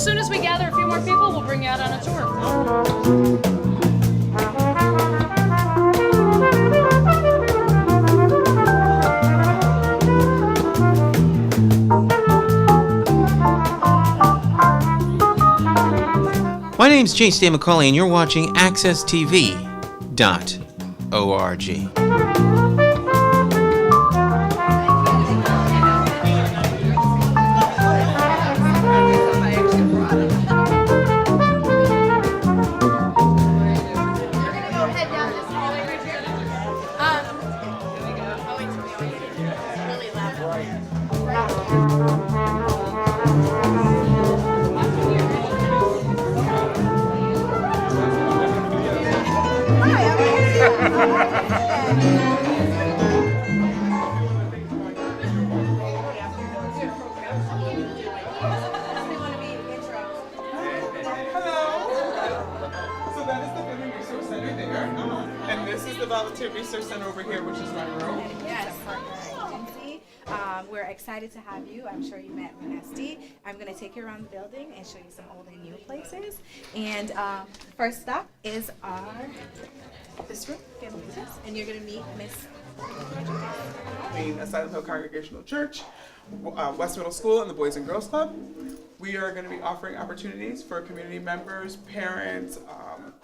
as soon as we gather a few more people, we'll bring you out on a tour. My name's Nyesha McCauley, and you're watching AccessTV.org. And this is the Volunteer Resource Center over here, which is my room. Yes, partner agency. We're excited to have you. I'm sure you met Nesty. I'm going to take you around the building and show you some old and new places. And first stop is this room, family business, and you're going to meet Miss Asylum Hill Congregational Church, West Middle School, and the Boys and Girls Club. We are going to be offering opportunities for community members, parents,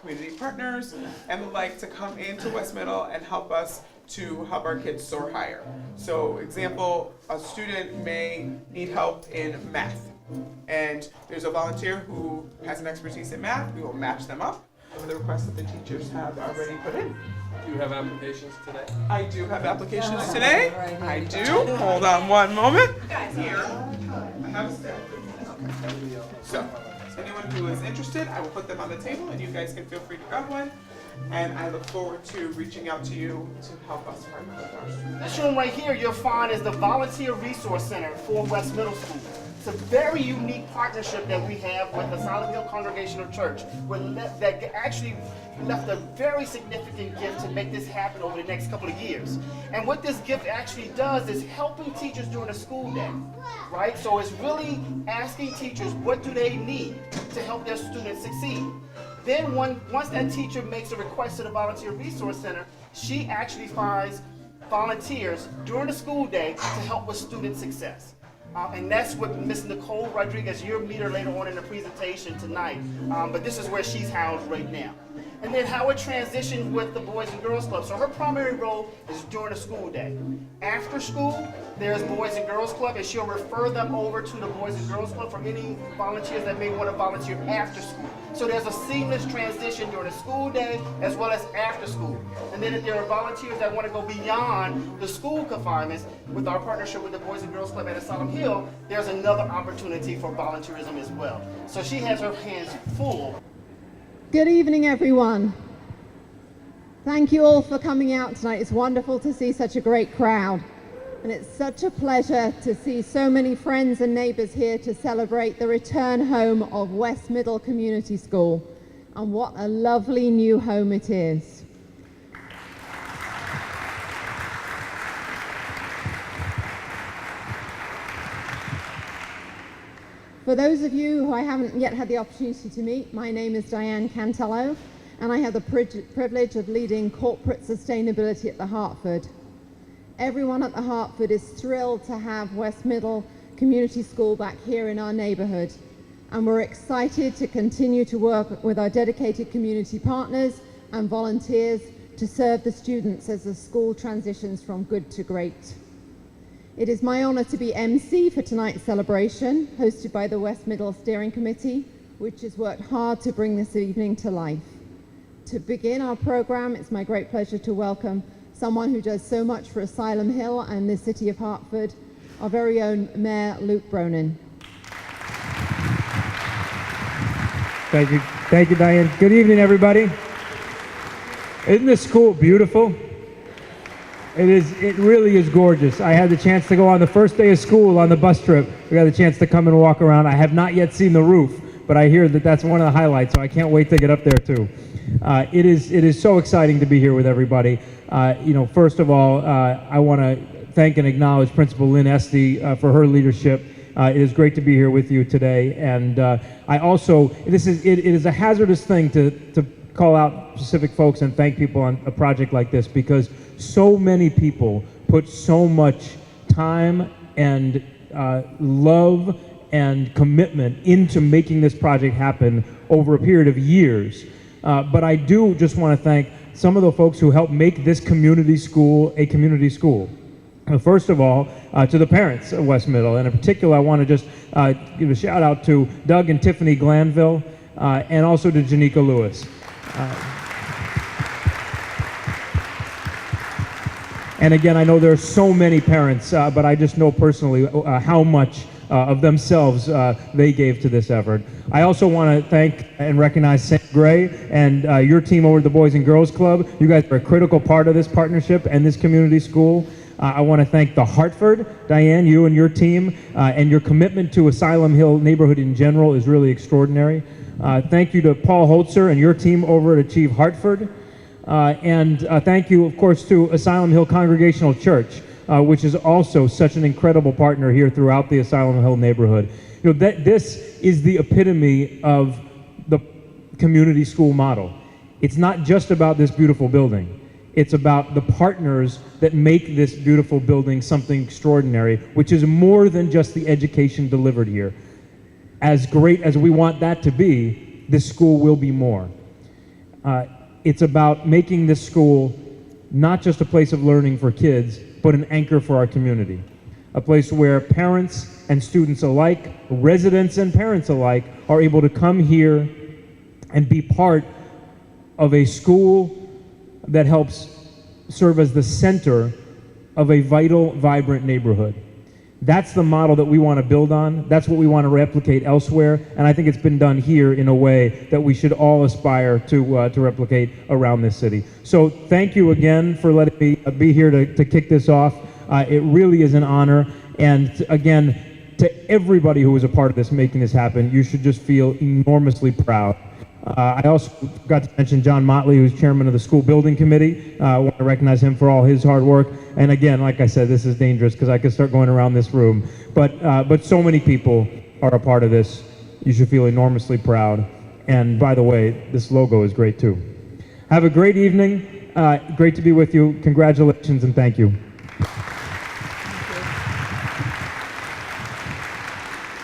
community partners, and the like to come into West Middle and help us to help our kids soar higher. So, example, a student may need help in math, and there's a volunteer who has an expertise in math. We will match them up with the requests that the teachers have already put in. Do you have applications today? I do have applications today. I do. Hold on one moment. Here, I have a stack. Okay. So, anyone who is interested, I will put them on the table, and you guys can feel free to grab one. And I look forward to reaching out to you to help us partner with our students. This room right here you'll find is the Volunteer Resource Center for West Middle School. It's a very unique partnership that we have with the Asylum Hill Congregational Church that actually left a very significant gift to make this happen over the next couple of years. And what this gift actually does is helping teachers during the school day, right? So it's really asking teachers what do they need to help their students succeed. Then once that teacher makes a request to the Volunteer Resource Center, she actually finds volunteers during the school day to help with student success. And that's what Miss Nicole Rodriguez, you'll meet her later on in the presentation tonight, but this is where she's housed right now. And then how it transitions with the Boys and Girls Club. So her primary role is during the school day. After school, there's Boys and Girls Club, and she'll refer them over to the Boys and Girls Club for any volunteers that may want to volunteer after school. So there's a seamless transition during the school day as well as after school. And then if there are volunteers that want to go beyond the school confinements, with our partnership with the Boys and Girls Club at Asylum Hill, there's another opportunity for volunteerism as well. So she has her hands full. Good evening, everyone. Thank you all for coming out tonight. It's wonderful to see such a great crowd. And it's such a pleasure to see so many friends and neighbors here to celebrate the return home of West Middle Community School. And what a lovely new home it is. For those of you who I haven't yet had the opportunity to meet, my name is Diane Cantello, and I have the privilege of leading corporate sustainability at the Hartford. Everyone at the Hartford is thrilled to have West Middle Community School back here in our neighborhood, and we're excited to continue to work with our dedicated community partners and volunteers to serve the students as the school transitions from good to great. It is my honor to be MC for tonight's celebration, hosted by the West Middle Steering Committee, which has worked hard to bring this evening to life. To begin our program, it's my great pleasure to welcome someone who does so much for Asylum Hill and the city of Hartford, our very own Mayor Luke Bronin. Thank you, Diane. Good evening, everybody. Isn't this school beautiful? It really is gorgeous. I had the chance to go on the first day of school on the bus trip. We got the chance to come and walk around. I have not yet seen the roof, but I hear that that's one of the highlights, so I can't wait to get up there too. It is so exciting to be here with everybody. First of all, I want to thank and acknowledge Principal Lynn Esty for her leadership It is great to be here with you today. And I also, it is a hazardous thing to call out specific folks and thank people on a project like this, because so many people put so much time and love and commitment into making this project happen over a period of years. But I do just want to thank some of the folks who helped make this community school a community school. First of all, to the parents of West Middle, and in particular, I want to just give a shout out to Doug and Tiffany Glanville, and also to Janika Lewis. And again, I know there are so many parents, but I just know personally how much of themselves they gave to this effort. I also want to thank and recognize Sam Gray and your team over at the Boys and Girls Club. You guys are a critical part of this partnership and this community school. I want to thank the Hartford, Diane, you and your team, and your commitment to Asylum Hill neighborhood in general is really extraordinary. Thank you to Paul Holzer and your team over at Achieve Hartford. And thank you, of course, to Asylum Hill Congregational Church, which is also such an incredible partner here throughout the Asylum Hill neighborhood. You know, this is the epitome of the community school model. It's not just about this beautiful building. It's about the partners that make this beautiful building something extraordinary, which is more than just the education delivered here. As great as we want that to be, this school will be more. It's about making this school not just a place of learning for kids, but an anchor for our community. A place where parents and students alike, residents and parents alike, are able to come here and be part of a school that helps serve as the center of a vital, vibrant neighborhood. That's the model that we want to build on. That's what we want to replicate elsewhere, and I think it's been done here in a way that we should all aspire to replicate around this city. So thank you again for letting me be here to kick this off. It really is an honor, and again, to everybody who was a part of this, making this happen, you should just feel enormously proud. I also got to mention John Motley, who's chairman of the school building committee. I want to recognize him for all his hard work. And again, like I said, this is dangerous because I could start going around this room. But so many people are a part of this. You should feel enormously proud. And by the way, this logo is great too. Have a great evening. Great to be with you. Congratulations and thank you.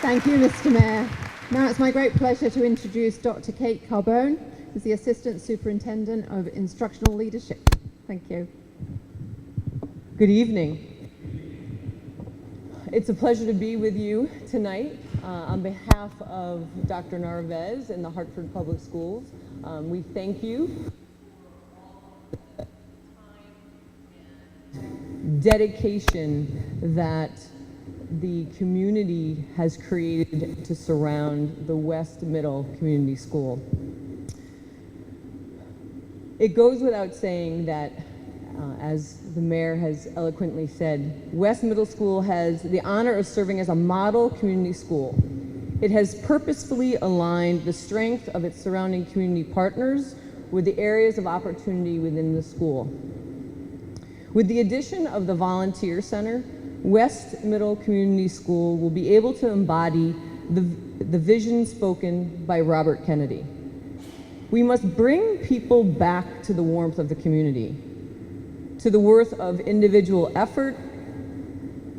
Thank you, Mr. Mayor. Now it's my great pleasure to introduce Dr. Kate Carbone, who's the Assistant Superintendent of Instructional Leadership. Thank you. Good evening. It's a pleasure to be with you tonight. On behalf of Dr. Narvaez and the Hartford Public Schools, we thank you for the dedication that the community has created to surround the West Middle Community School. It goes without saying that, as the mayor has eloquently said, West Middle School has the honor of serving as a model community school. It has purposefully aligned the strength of its surrounding community partners with the areas of opportunity within the school. With the addition of the Volunteer Center, West Middle Community School will be able to embody the vision spoken by Robert Kennedy. We must bring people back to the warmth of the community, to the worth of individual effort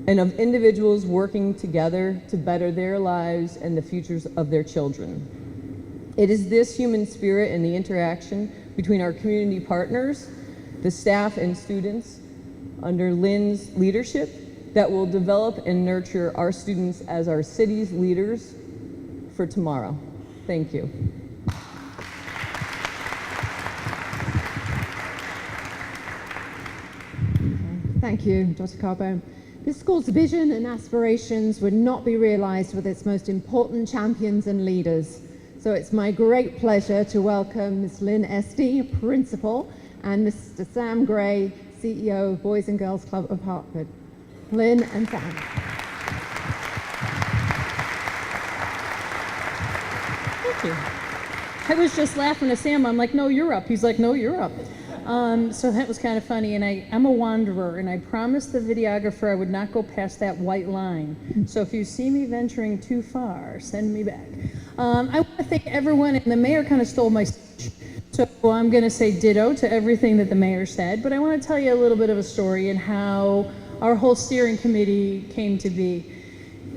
and of individuals working together to better their lives and the futures of their children. It is this human spirit and the interaction between our community partners, the staff and students under Lynn's leadership that will develop and nurture our students as our city's leaders for tomorrow. Thank you. Thank you, Dr. Carbone. This school's vision and aspirations would not be realized with its most important champions and leaders. So it's my great pleasure to welcome Ms. Lynn Esty, Principal, and Mr. Sam Gray, CEO of Boys and Girls Club of Hartford. Lynn and Sam. Thank you. I was just laughing at Sam. I'm like, no, you're up. He's like, no, you're up. So that was kind of funny, and I'm a wanderer, and I promised the videographer I would not go past that white line. So if you see me venturing too far, send me back. I want to thank everyone, and the mayor kind of stole my speech, so I'm going to say ditto to everything that the mayor said, but I want to tell you a little bit of a story and how our whole steering committee came to be.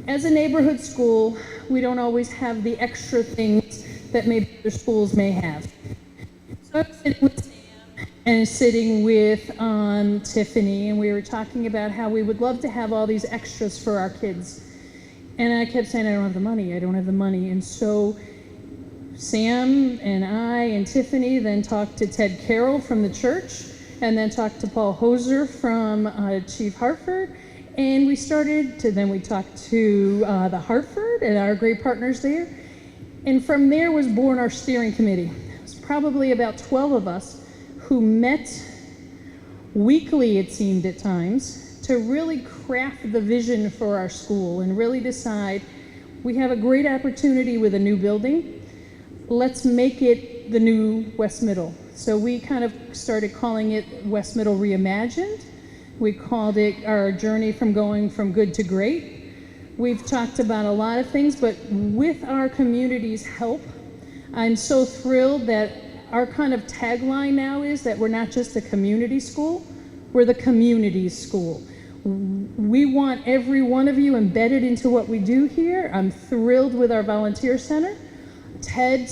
As a neighborhood school, we don't always have the extra things that maybe other schools may have. So I was sitting with Sam and sitting with Tiffany, and we were talking about how we would love to have all these extras for our kids. And I kept saying, I don't have the money, I don't have the money. And so Sam and I and Tiffany then talked to Ted Carroll from the church, and then talked to Paul Hoser from Chief Hartford. And we talked to the Hartford and our great partners there. And from there was born our steering committee. It was probably about 12 of us who met weekly, it seemed at times, to really craft the vision for our school and really decide, we have a great opportunity with a new building. Let's make it the new West Middle. So we kind of started calling it West Middle Reimagined. We called it our journey from going from good to great. We've talked about a lot of things, but with our community's help, I'm so thrilled that our kind of tagline now is that we're not just a community school, we're the community's school. We want every one of you embedded into what we do here. I'm thrilled with our volunteer center. Ted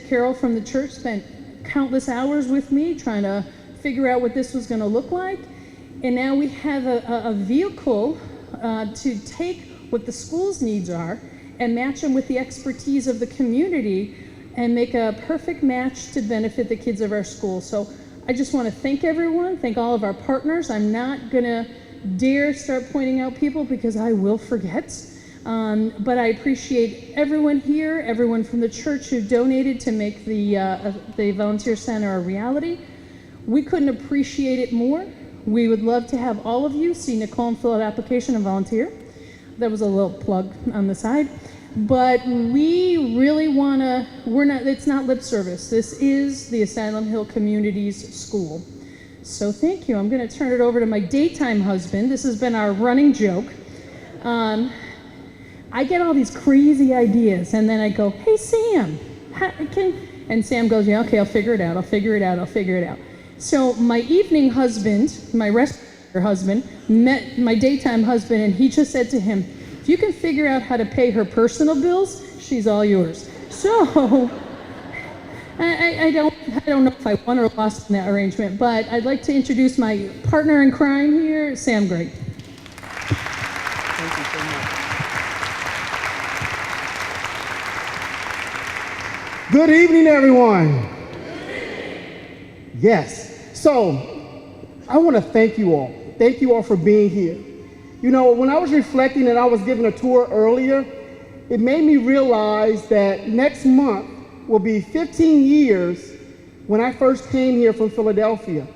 Carroll from the church spent countless hours with me trying to figure out what this was going to look like. And now we have a vehicle to take what the school's needs are and match them with the expertise of the community and make a perfect match to benefit the kids of our school. So I just want to thank everyone, thank all of our partners. I'm not going to dare start pointing out people because I will forget. But I appreciate everyone here, everyone from the church who donated to make the Volunteer Center a reality. We couldn't appreciate it more. We would love to have all of you see Nicole and fill out application and volunteer. That was a little plug on the side. But we really want to, it's not lip service. This is the Asylum Hill Communities School. So thank you. I'm going to turn it over to my daytime husband. This has been our running joke. I get all these crazy ideas, and then I go, hey, Sam, and Sam goes, yeah, okay, I'll figure it out. So my evening husband, my rest husband, met my daytime husband, and he just said to him, if you can figure out how to pay her personal bills, she's all yours. So I don't know if I won or lost in that arrangement, but I'd like to introduce my partner in crime here, Sam Gray. Thank you so much. Good evening, everyone. Yes. So I want to thank you all. Thank you all for being here. You know, when I was reflecting and I was giving a tour earlier, it made me realize that next month will be 15 years when I first came here from Philadelphia.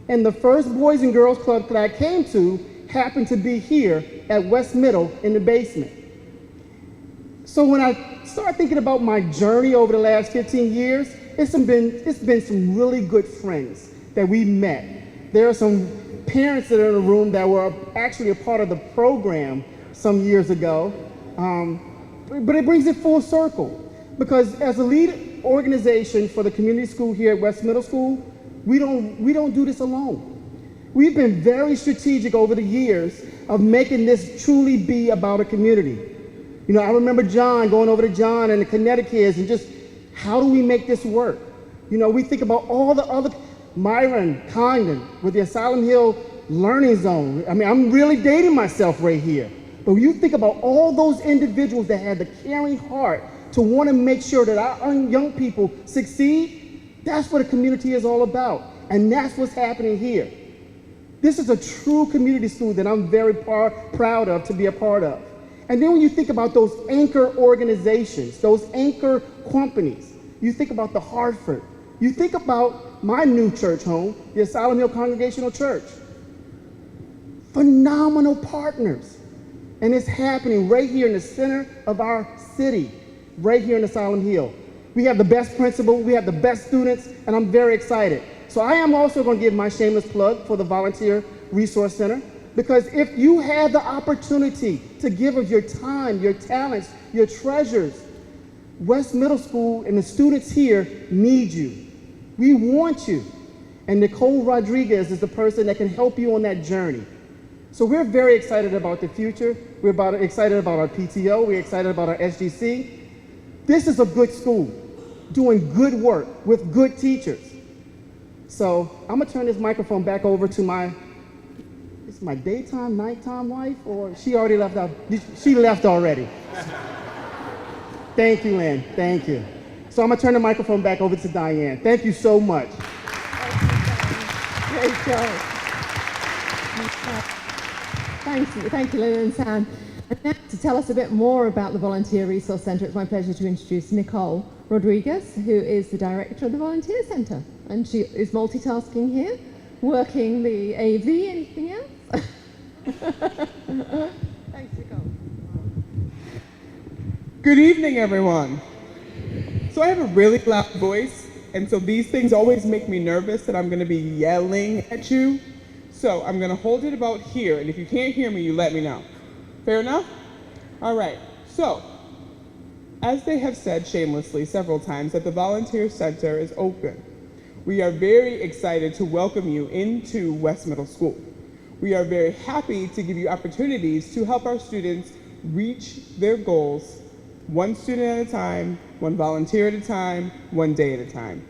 And the first Boys and Girls Club that I came to happened to be here at West Middle in the basement. So when I started thinking about my journey over the last 15 years, it's been some really good friends that we met. There are some parents that are in the room that were actually a part of the program some years ago. But it brings it full circle, because as a lead organization for the community school here at West Middle School, we don't do this alone. We've been very strategic over the years of making this truly be about a community. You know, I remember John, going over to John and the Kinetic kids and just, how do we make this work? You know, we think about all the other, Myron Condon with the Asylum Hill Learning Zone. I mean, I'm really dating myself right here. But when you think about all those individuals that had the caring heart to want to make sure that our young people succeed, that's what a community is all about. And that's what's happening here. This is a true community school that I'm very proud of to be a part of. And then when you think about those anchor organizations, those anchor companies, you think about the Hartford, you think about my new church home, the Asylum Hill Congregational Church. Phenomenal partners. And it's happening right here in the center of our city, right here in Asylum Hill. We have the best principal, we have the best students, and I'm very excited. So I am also going to give my shameless plug for the Volunteer Resource Center, because if you have the opportunity to give of your time, your talents, your treasures, West Middle School and the students here need you. We want you. And Nicole Rodriguez is the person that can help you on that journey. So we're very excited about the future. We're excited about our PTO. We're excited about our SGC. This is a good school, doing good work with good teachers. So I'm gonna turn this microphone back over to my daytime, nighttime wife, or she already left out? She left already. Thank you, Lynn, thank you. So I'm gonna turn the microphone back over to Diane. Thank you so much. Great job. Thank you, Lynn and Sam. And now to tell us a bit more about the Volunteer Resource Centre, it's my pleasure to introduce Nicole Rodriguez, who is the director of the Volunteer Centre. And she is multitasking here, working the AV. Anything else? Thanks, Nicole. Good evening, everyone. So I have a really loud voice, and so these things always make me nervous that I'm going to be yelling at you. So I'm going to hold it about here, and if you can't hear me, you let me know. Fair enough? All right. So, as they have said shamelessly several times, that the Volunteer Center is open. We are very excited to welcome you into West Middle School. We are very happy to give you opportunities to help our students reach their goals, one student at a time, one volunteer at a time, one day at a time.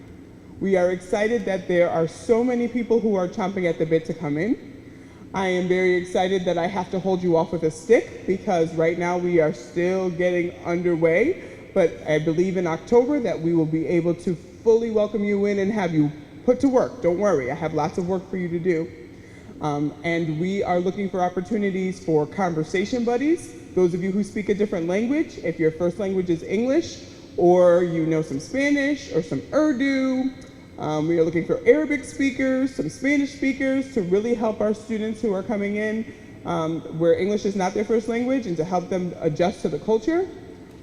We are excited that there are so many people who are chomping at the bit to come in. I am very excited that I have to hold you off with a stick, because right now we are still getting underway, but I believe in October that we will be able to fully welcome you in and have you put to work. Don't worry, I have lots of work for you to do. And we are looking for opportunities for conversation buddies. Those of you who speak a different language, if your first language is English, or you know some Spanish or some Urdu, we are looking for Arabic speakers, some Spanish speakers, to really help our students who are coming in where English is not their first language, and to help them adjust to the culture.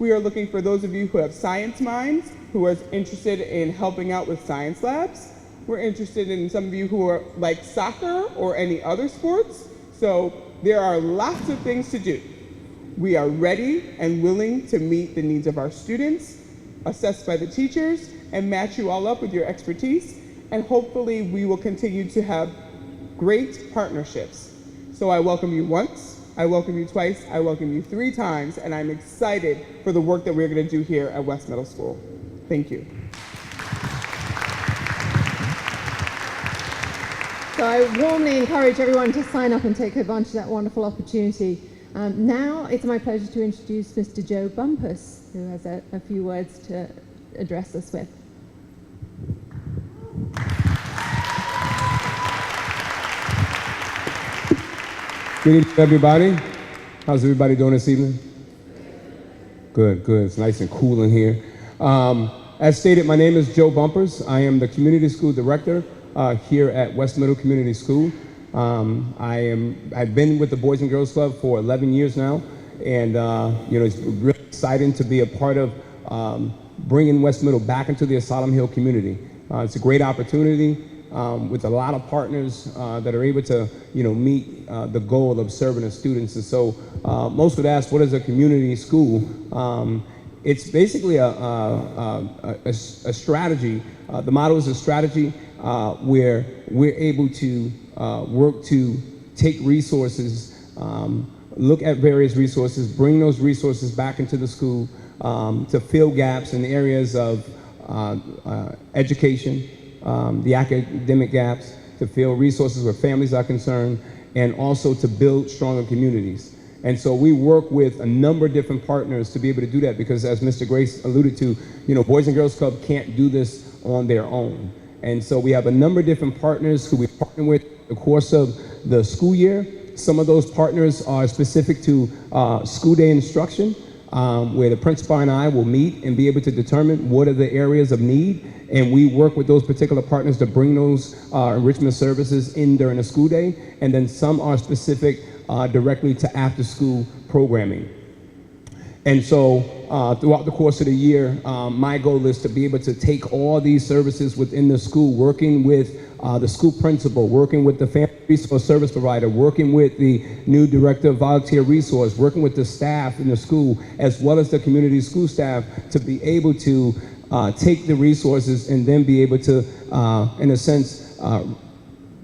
We are looking for those of you who have science minds, who are interested in helping out with science labs. We're interested in some of you who are like soccer or any other sports. So there are lots of things to do. We are ready and willing to meet the needs of our students, assessed by the teachers, and match you all up with your expertise. And hopefully we will continue to have great partnerships. So I welcome you once, I welcome you twice, I welcome you 3 times, and I'm excited for the work that we're going to do here at West Middle School. Thank you. So I warmly encourage everyone to sign up and take advantage of that wonderful opportunity. Now it's my pleasure to introduce Mr. Joe Bumpus, who has a few words to address us with. Good evening, everybody. How's everybody doing this evening? Good, good. It's nice and cool in here. As stated, my name is Joe Bumpers. I am the Community School Director here at West Middle Community School. I've been with the Boys and Girls Club for 11 years now, and it's really exciting to be a part of bringing West Middle back into the Asylum Hill community. It's a great opportunity with a lot of partners that are able to meet the goal of serving the students. And so most would ask, what is a community school? It's basically a strategy. The motto is a strategy where we're able to work to take resources, look at various resources, bring those resources back into the school to fill gaps in areas of education, the academic gaps, to fill resources where families are concerned, and also to build stronger communities. And so we work with a number of different partners to be able to do that, because as Mr. Grace alluded to, Boys and Girls Club can't do this on their own. And so we have a number of different partners who we partner with in the course of the school year. Some of those partners are specific to school day instruction, where the principal and I will meet and be able to determine what are the areas of need, and we work with those particular partners to bring those enrichment services in during the school day. And then some are specific directly to after-school programming. And so throughout the course of the year, my goal is to be able to take all these services within the school, working with the school principal, working with the family resource service provider, working with the new director of volunteer resource, working with the staff in the school, as well as the community school staff, to be able to take the resources and then be able to, in a sense,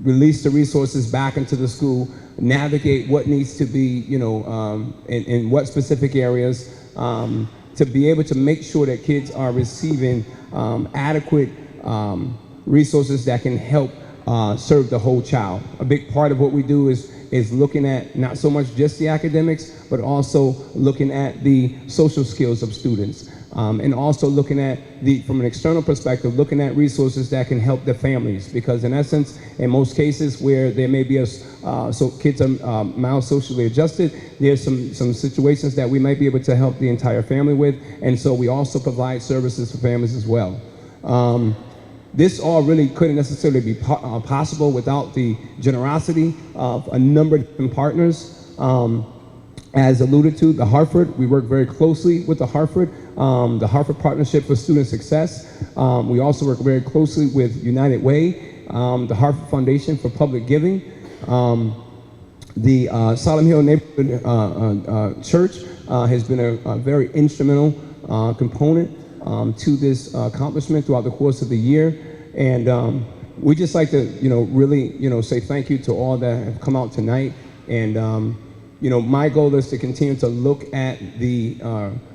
release the resources back into the school, navigate what needs to be, in what specific areas, to be able to make sure that kids are receiving adequate resources that can help serve the whole child. A big part of what we do is looking at not so much just the academics, but also looking at the social skills of students. And also looking at from an external perspective, looking at resources that can help the families, because in essence, in most cases where there may be so kids are mild socially adjusted, there's some situations that we might be able to help the entire family with, and so we also provide services for families as well. This all really couldn't necessarily be possible without the generosity of a number of different partners. As alluded to, the Hartford, we work very closely with the Hartford Partnership for Student Success. We also work very closely with United Way, the Hartford Foundation for Public Giving, the Solomon Hill Neighborhood Church has been a very instrumental component to this accomplishment throughout the course of the year. And we just like to, really, say thank you to all that have come out tonight. And my goal is to continue to look at the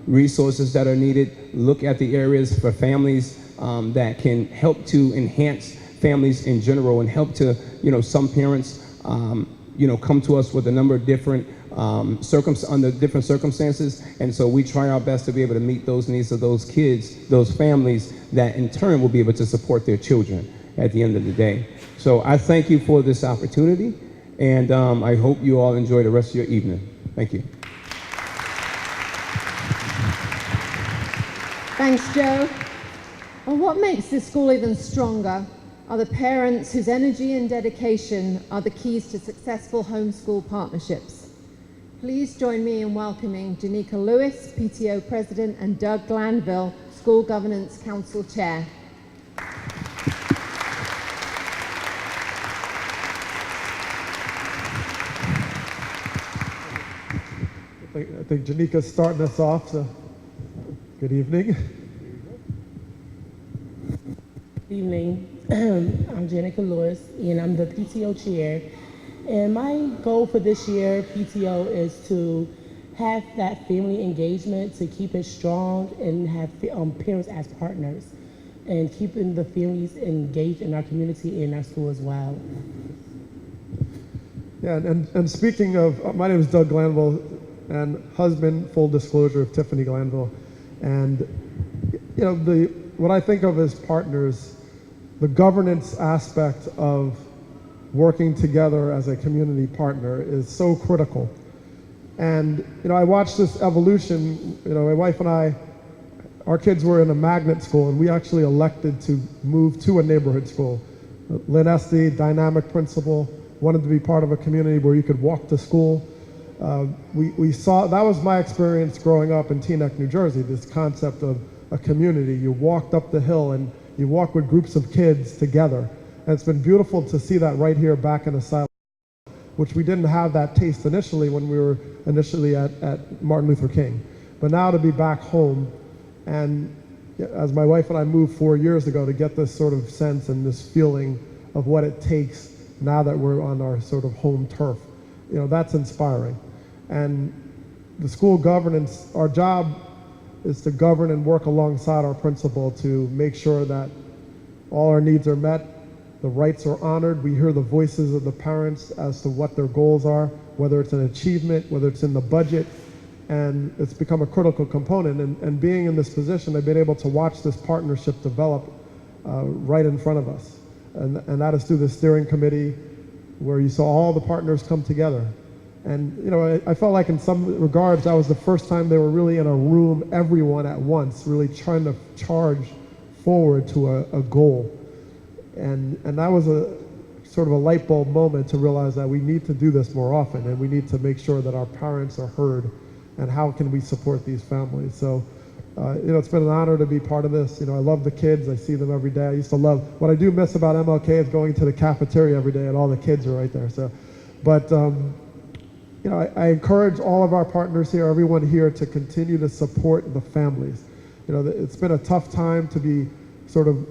resources that are needed, look at the areas for families that can help to enhance families in general, and help to, some parents, come to us with a number of different under different circumstances. And so we try our best to be able to meet those needs of those kids, those families that in turn will be able to support their children at the end of the day. So I thank you for this opportunity. And I hope you all enjoy the rest of your evening. Thank you. Thanks, Joe. Well, what makes this school even stronger are the parents whose energy and dedication are the keys to successful homeschool partnerships. Please join me in welcoming Janika Lewis, PTO President, and Doug Glanville, School Governance Council Chair. I think Janika's starting us off, so good evening. Good evening. I'm Janika Lewis, and I'm the PTO chair. And my goal for this year, PTO, is to have that family engagement, to keep it strong, and have parents as partners, and keeping the families engaged in our community and our school as well. Yeah, and speaking of, my name is Doug Glanville, and husband, full disclosure, of Tiffany Glanville. And what I think of as partners, the governance aspect of working together as a community partner is so critical. And I watched this evolution. My wife and I, our kids were in a magnet school, and we actually elected to move to a neighborhood school. Lynn Esty, dynamic principal, wanted to be part of a community where you could walk to school. We saw, that was my experience growing up in Teaneck, New Jersey, this concept of a community. You walked up the hill and you walked with groups of kids together. And it's been beautiful to see that right here back in Asylum, which we didn't have that taste initially when we were initially at Martin Luther King. But now to be back home, and as my wife and I moved 4 years ago, to get this sort of sense and this feeling of what it takes now that we're on our sort of home turf, that's inspiring. And the school governance, our job is to govern and work alongside our principal to make sure that all our needs are met, the rights are honored. We hear the voices of the parents as to what their goals are, whether it's an achievement, whether it's in the budget, and it's become a critical component. And being in this position, I've been able to watch this partnership develop right in front of us. And that is through the steering committee, where you saw all the partners come together. And I felt like in some regards that was the first time they were really in a room, everyone at once, really trying to charge forward to a goal. And that was a sort of a light bulb moment to realize that we need to do this more often, and we need to make sure that our parents are heard and how can we support these families. So, it's been an honor to be part of this. I love the kids. I see them every day. I used to love, what I do miss about MLK is going to the cafeteria every day and all the kids are right there. So, but, I encourage all of our partners here, everyone here, to continue to support the families. It's been a tough time to be sort of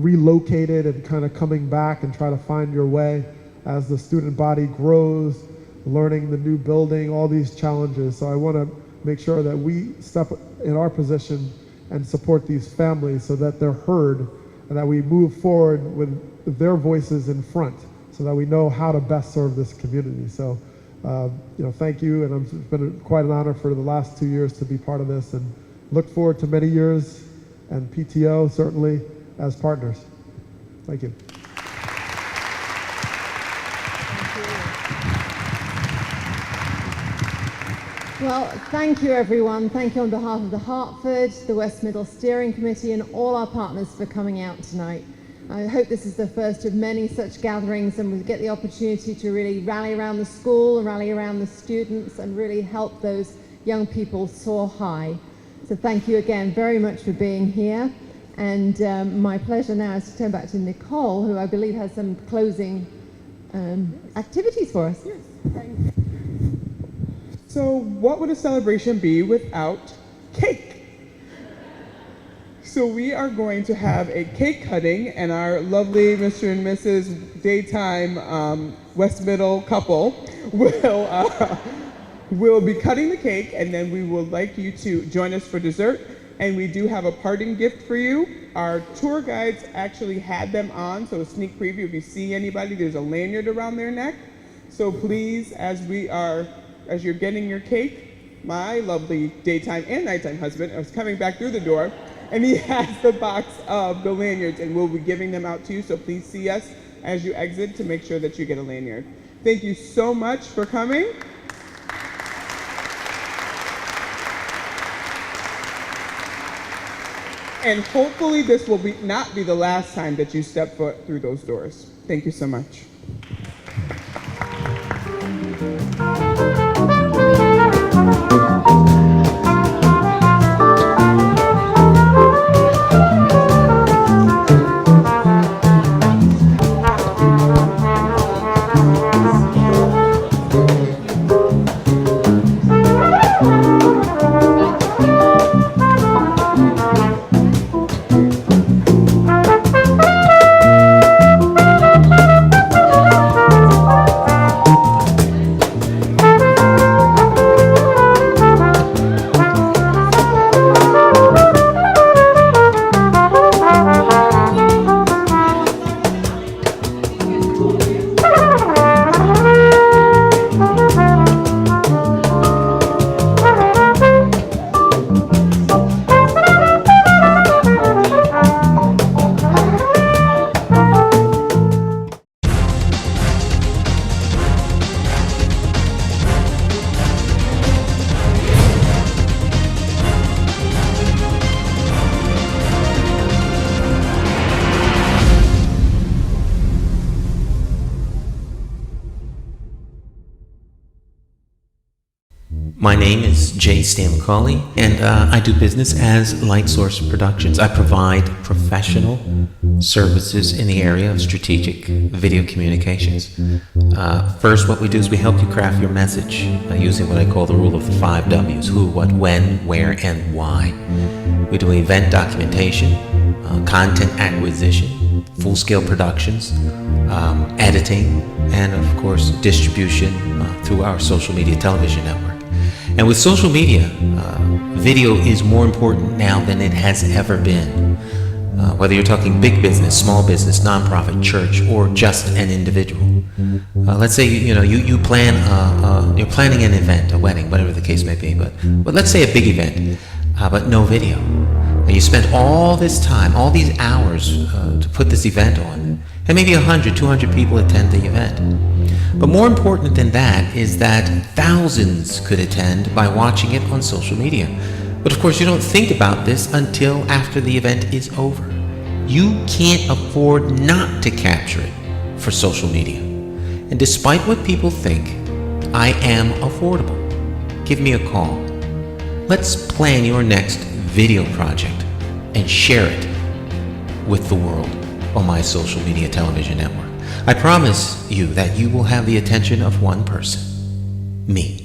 relocated and kind of coming back and try to find your way as the student body grows, learning the new building, all these challenges. So I want to make sure that we step in our position and support these families so that they're heard and that we move forward with their voices in front so that we know how to best serve this community. So, thank you, and it's been quite an honor for the last 2 years to be part of this, and look forward to many years, and PTO certainly as partners. Thank you. Well, thank you everyone. Thank you on behalf of the Hartford, the West Middle Steering Committee, and all our partners for coming out tonight. I hope this is the first of many such gatherings, and we get the opportunity to really rally around the school, rally around the students, and really help those young people soar high. So thank you again very much for being here. And my pleasure now is to turn back to Nicole, who I believe has some closing activities for us. Yes. Thank you. So what would a celebration be without cake? So we are going to have a cake cutting, and our lovely Mr. and Mrs. Daytime West Middle couple will be cutting the cake, and then we would like you to join us for dessert. And we do have a parting gift for you. Our tour guides actually had them on, so a sneak preview. If you see anybody, there's a lanyard around their neck. So please, as you're getting your cake, my lovely daytime and nighttime husband is coming back through the door, and he has the box of the lanyards, and we'll be giving them out to you. So please see us as you exit to make sure that you get a lanyard. Thank you so much for coming. And hopefully this will not be the last time that you step foot through those doors. Thank you so much. My name is Stan McCauley, and I do business as Light Source Productions. I provide professional services in the area of strategic video communications. First, what we do is we help you craft your message using what I call the rule of the 5 W's: who, what, when, where, and why. We do event documentation, content acquisition, full-scale productions, editing, and of course distribution through our social media television network. And with social media, video is more important now than it has ever been. Whether you're talking big business, small business, nonprofit, church, or just an individual. Let's say you're planning an event, a wedding, whatever the case may be. But let's say a big event, but no video. And you spent all this time, all these hours to put this event on, and maybe 100, 200 people attend the event. But more important than that is that thousands could attend by watching it on social media. But of course, you don't think about this until after the event is over. You can't afford not to capture it for social media. And despite what people think, I am affordable. Give me a call. Let's plan your next video project and share it with the world on my social media television network. I promise you that you will have the attention of one person, me.